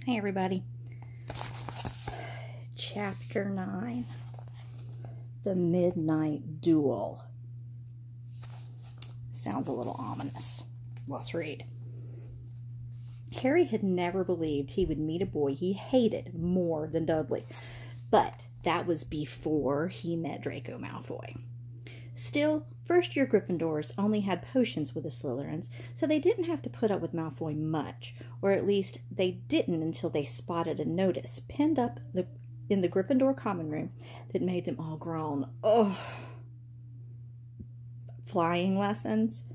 Hey everybody. Chapter 9. The Midnight Duel. Sounds a little ominous. Let's read. Harry had never believed he would meet a boy he hated more than Dudley, but that was before he met Draco Malfoy. Still, first-year Gryffindors only had potions with the Slytherins, so they didn't have to put up with Malfoy much, or at least they didn't until they spotted a notice pinned up in the Gryffindor common room that made them all groan. Ugh. Flying lessons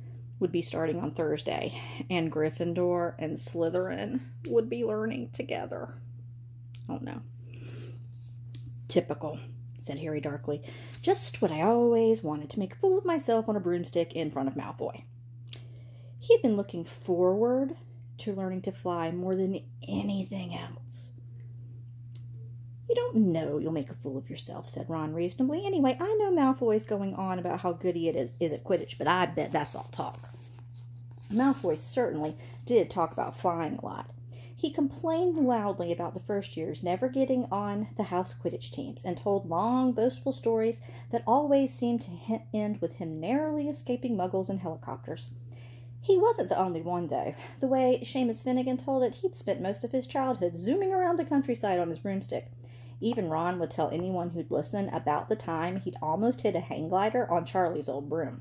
would be starting on Thursday, and Gryffindor and Slytherin would be learning together. Oh no. Typical, said Harry darkly. Just what I always wanted, to make a fool of myself on a broomstick in front of Malfoy. He had been looking forward to learning to fly more than anything else. You don't know you'll make a fool of yourself, said Ron reasonably. Anyway, I know Malfoy's going on about how good he is at Quidditch, but I bet that's all talk. Malfoy certainly did talk about flying a lot. He complained loudly about the first years never getting on the house Quidditch teams, and told long, boastful stories that always seemed to end with him narrowly escaping muggles and helicopters. He wasn't the only one, though. The way Seamus Finnegan told it, he'd spent most of his childhood zooming around the countryside on his broomstick. Even Ron would tell anyone who'd listen about the time he'd almost hit a hang glider on Charlie's old broom.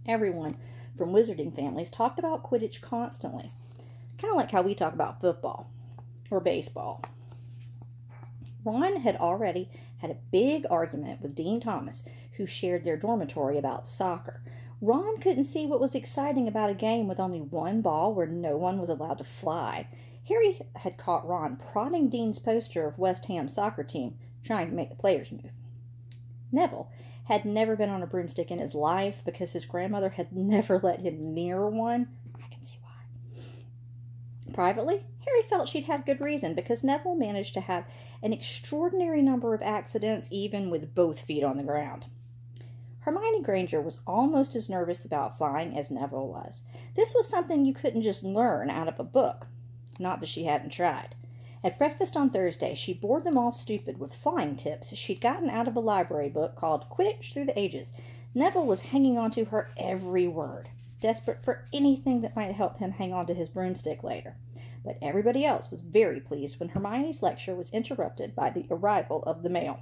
Everyone from wizarding families talked about Quidditch constantly. Kind of like how we talk about football or baseball. Ron had already had a big argument with Dean Thomas, who shared their dormitory, about soccer. Ron couldn't see what was exciting about a game with only one ball where no one was allowed to fly. Harry had caught Ron prodding Dean's poster of West Ham's soccer team, trying to make the players move. Neville had never been on a broomstick in his life because his grandmother had never let him near one. Privately, Harry felt she'd had good reason, because Neville managed to have an extraordinary number of accidents even with both feet on the ground. Hermione Granger was almost as nervous about flying as Neville was. This was something you couldn't just learn out of a book. Not that she hadn't tried. At breakfast on Thursday, she bored them all stupid with flying tips she'd gotten out of a library book called Quidditch Through the Ages. Neville was hanging on to her every word, desperate for anything that might help him hang on to his broomstick later. But everybody else was very pleased when Hermione's lecture was interrupted by the arrival of the mail.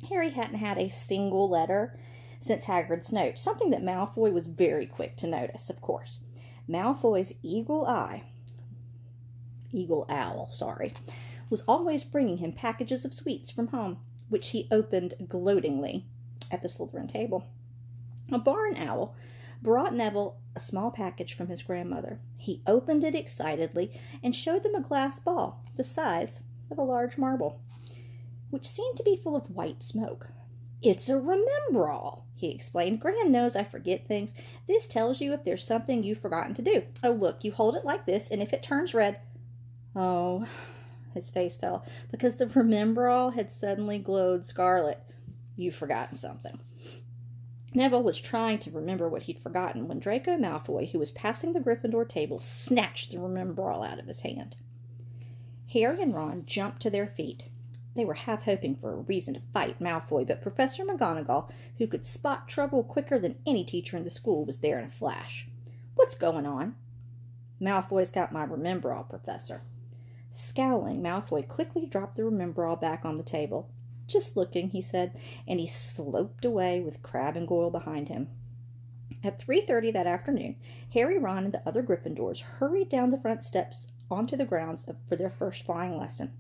Harry hadn't had a single letter since Hagrid's note, something that Malfoy was very quick to notice, of course. Malfoy's eagle owl, was always bringing him packages of sweets from home, which he opened gloatingly at the Slytherin table. A barn owl brought Neville a small package from his grandmother. He opened it excitedly and showed them a glass ball the size of a large marble, which seemed to be full of white smoke. "It's a Remembrall," he explained. "Gran knows I forget things. This tells you if there's something you've forgotten to do. Oh, look, you hold it like this, and if it turns red..." Oh, his face fell, because the Remembrall had suddenly glowed scarlet. "You've forgotten something." Neville was trying to remember what he'd forgotten when Draco Malfoy, who was passing the Gryffindor table, snatched the Remembrall out of his hand. Harry and Ron jumped to their feet. They were half hoping for a reason to fight Malfoy, but Professor McGonagall, who could spot trouble quicker than any teacher in the school, was there in a flash. "What's going on?" "Malfoy's got my Remembrall, Professor." Scowling, Malfoy quickly dropped the Remembrall back on the table. "Just looking," he said, and he sloped away with Crabbe and Goyle behind him. At 3:30 that afternoon, Harry, Ron, and the other Gryffindors hurried down the front steps onto the grounds for their first flying lesson.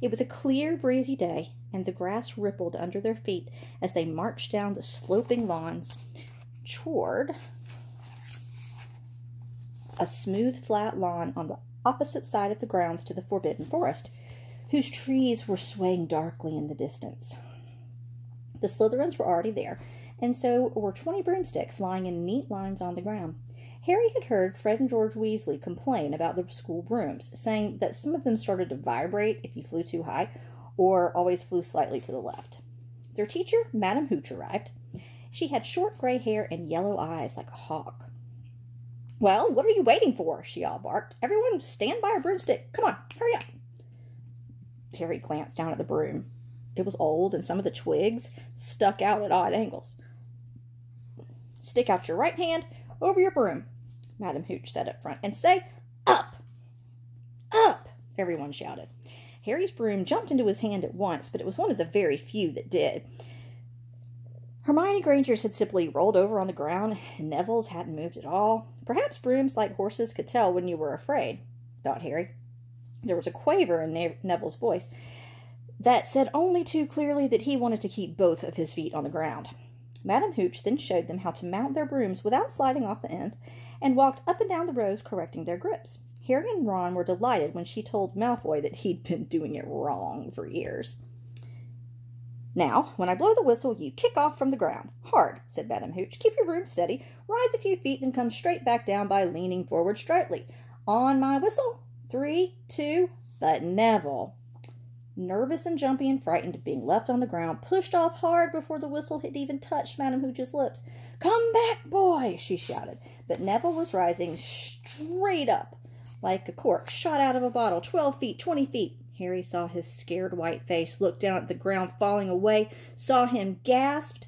It was a clear, breezy day, and the grass rippled under their feet as they marched down the sloping lawns toward a smooth, flat lawn on the opposite side of the grounds to the Forbidden Forest, whose trees were swaying darkly in the distance. The Slytherins were already there, and so were 20 broomsticks lying in neat lines on the ground. Harry had heard Fred and George Weasley complain about the school brooms, saying that some of them started to vibrate if you flew too high, or always flew slightly to the left. Their teacher, Madam Hooch, arrived. She had short gray hair and yellow eyes like a hawk. Well, what are you waiting for? She all barked. Everyone stand by a broomstick. Come on, hurry up. Harry glanced down at the broom. It was old, and some of the twigs stuck out at odd angles. Stick out your right hand over your broom, Madam Hooch said up front, and say, up! Up! Everyone shouted. Harry's broom jumped into his hand at once, but it was one of the very few that did. Hermione Granger's had simply rolled over on the ground, and Neville's hadn't moved at all. Perhaps brooms, like horses, could tell when you were afraid, thought Harry. There was a quaver in Neville's voice that said only too clearly that he wanted to keep both of his feet on the ground. Madam Hooch then showed them how to mount their brooms without sliding off the end, and walked up and down the rows correcting their grips. Harry and Ron were delighted when she told Malfoy that he'd been doing it wrong for years. Now, when I blow the whistle, you kick off from the ground. Hard, said Madam Hooch. Keep your broom steady, rise a few feet, then come straight back down by leaning forward straightly. On my whistle, 3, 2, but Neville, nervous and jumpy and frightened of being left on the ground, pushed off hard before the whistle had even touched Madam Hooch's lips. Come back, boy, she shouted. But Neville was rising straight up, like a cork shot out of a bottle, 12 feet, 20 feet. Harry saw his scared white face, looked down at the ground falling away, saw him gasp,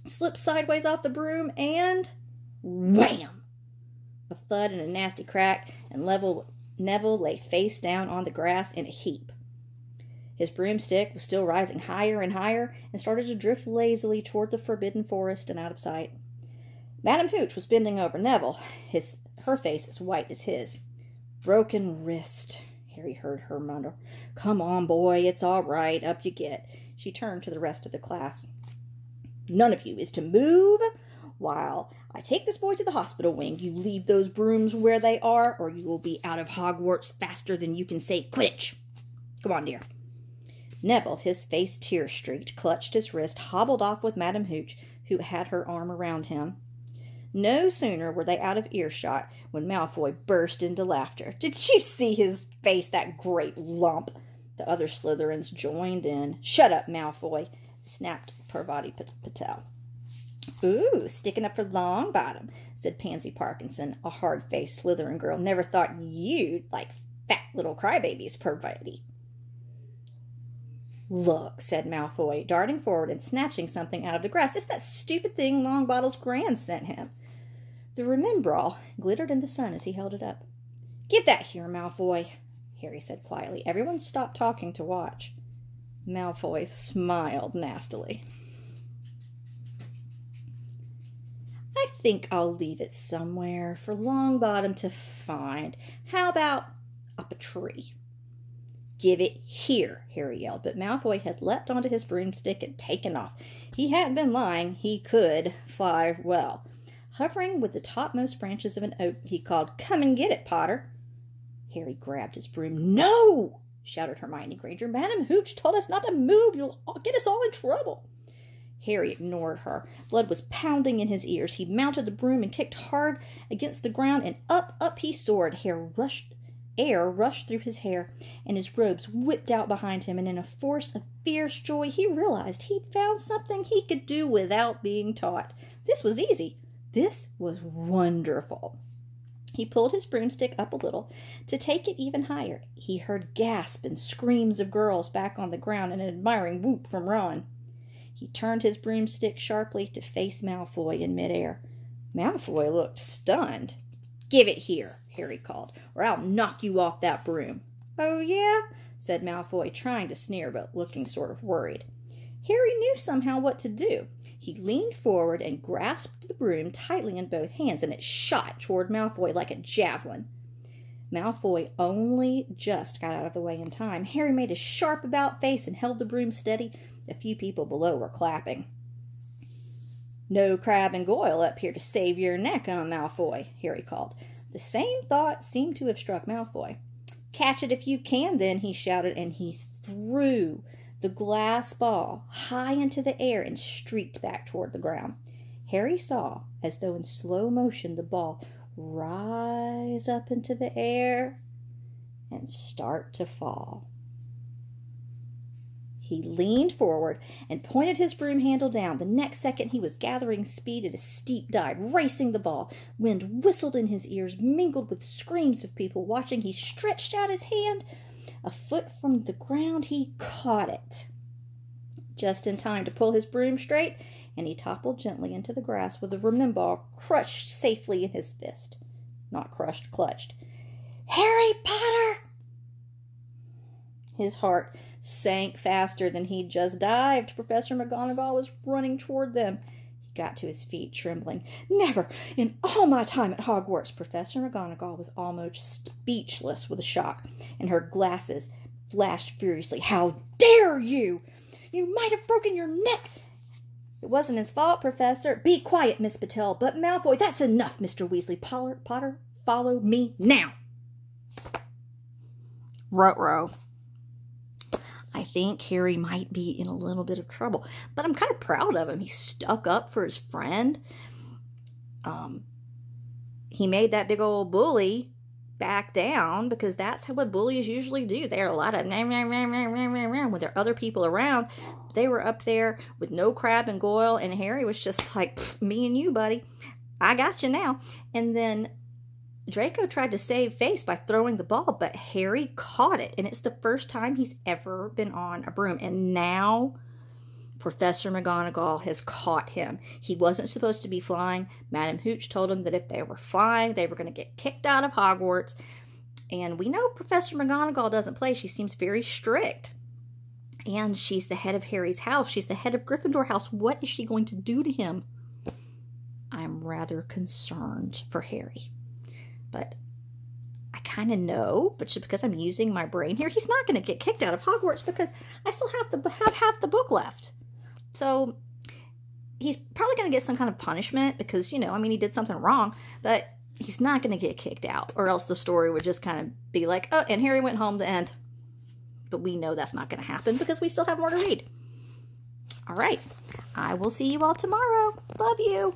slip sideways off the broom, and wham! A thud and a nasty crack, and Neville lay face down on the grass in a heap. His broomstick was still rising higher and higher, and started to drift lazily toward the forbidden forest and out of sight. Madam Hooch was bending over Neville, her face as white as his. Broken wrist, Harry heard her mutter. Come on, boy, it's all right, up you get. She turned to the rest of the class. None of you is to move while I take this boy to the hospital wing. You leave those brooms where they are, or you will be out of Hogwarts faster than you can say Quidditch. Come on, dear. Neville, his face tear-streaked, clutched his wrist, hobbled off with Madam Hooch, who had her arm around him. No sooner were they out of earshot when Malfoy burst into laughter. Did you see his face, that great lump? The other Slytherins joined in. Shut up, Malfoy, snapped Parvati Patel. Ooh, sticking up for Longbottom, said Pansy Parkinson, a hard-faced Slytherin girl. Never thought you'd like fat little crybabies, Parvati. Look, said Malfoy, darting forward and snatching something out of the grass. It's that stupid thing Longbottle's Gran sent him. The Remembrall glittered in the sun as he held it up. Give that here, Malfoy, Harry said quietly. Everyone stopped talking to watch. Malfoy smiled nastily. I think I'll leave it somewhere for Longbottom to find. How about up a tree? Give it here, Harry yelled, but Malfoy had leapt onto his broomstick and taken off. He hadn't been lying. He could fly well. Hovering with the topmost branches of an oak, he called, Come and get it, Potter. Harry grabbed his broom. No, shouted Hermione Granger. Madam Hooch told us not to move. You'll get us all in trouble. Harry ignored her. Blood was pounding in his ears. He mounted the broom and kicked hard against the ground, and up he soared. Air rushed through his hair, and his robes whipped out behind him, and in a force of fierce joy he realized he'd found something he could do without being taught. This was easy. This was wonderful. He pulled his broomstick up a little to take it even higher. He heard gasps and screams of girls back on the ground and an admiring whoop from Ron. He turned his broomstick sharply to face Malfoy in midair. Malfoy looked stunned. Give it here, Harry called, or I'll knock you off that broom. Oh, yeah, said Malfoy, trying to sneer but looking sort of worried. Harry knew somehow what to do. He leaned forward and grasped the broom tightly in both hands, and it shot toward Malfoy like a javelin. Malfoy only just got out of the way in time. Harry made a sharp about-face and held the broom steady. A few people below were clapping. No Crabbe and Goyle up here to save your neck, Malfoy, Harry called. The same thought seemed to have struck Malfoy. Catch it if you can, then, he shouted, and he threw the glass ball high into the air and streaked back toward the ground. Harry saw, as though in slow motion, the ball rise up into the air and start to fall. He leaned forward and pointed his broom handle down. The next second, he was gathering speed at a steep dive, racing the ball. Wind whistled in his ears, mingled with screams of people watching. He stretched out his hand. A foot from the ground, he caught it. Just in time to pull his broom straight, and he toppled gently into the grass with the vermin ball crushed safely in his fist. Not crushed, clutched. Harry Potter! His heart sank faster than he'd just dived. Professor McGonagall was running toward them. He got to his feet, trembling. Never in all my time at Hogwarts. Professor McGonagall was almost speechless with shock, and her glasses flashed furiously. How dare you! You might have broken your neck. It wasn't his fault, Professor. Be quiet, Miss Patel. But Malfoy, that's enough, Mr. Weasley. Potter, follow me now. Ruh-roh. I think Harry might be in a little bit of trouble, but I'm kind of proud of him. He stuck up for his friend. He made that big old bully back down, because that's what bullies usually do. There are a lot of when there are other people around. They were up there with no Crabbe and Goyle, and Harry was just like, me and you, buddy. I got you now. And then Draco tried to save face by throwing the ball, but Harry caught it, and it's the first time he's ever been on a broom. And now Professor McGonagall has caught him. He wasn't supposed to be flying. Madam Hooch told him that if they were flying, they were going to get kicked out of Hogwarts. And we know Professor McGonagall doesn't play. She seems very strict. And she's the head of Harry's house. She's the head of Gryffindor house. What is she going to do to him? I'm rather concerned for Harry. But I kind of know, but just because I'm using my brain here, he's not going to get kicked out of Hogwarts because I still have half the book left. So he's probably going to get some kind of punishment because, he did something wrong, but he's not going to get kicked out, or else the story would just kind of be like, oh, and Harry went home, the end. But we know that's not going to happen because we still have more to read. All right. I will see you all tomorrow. Love you.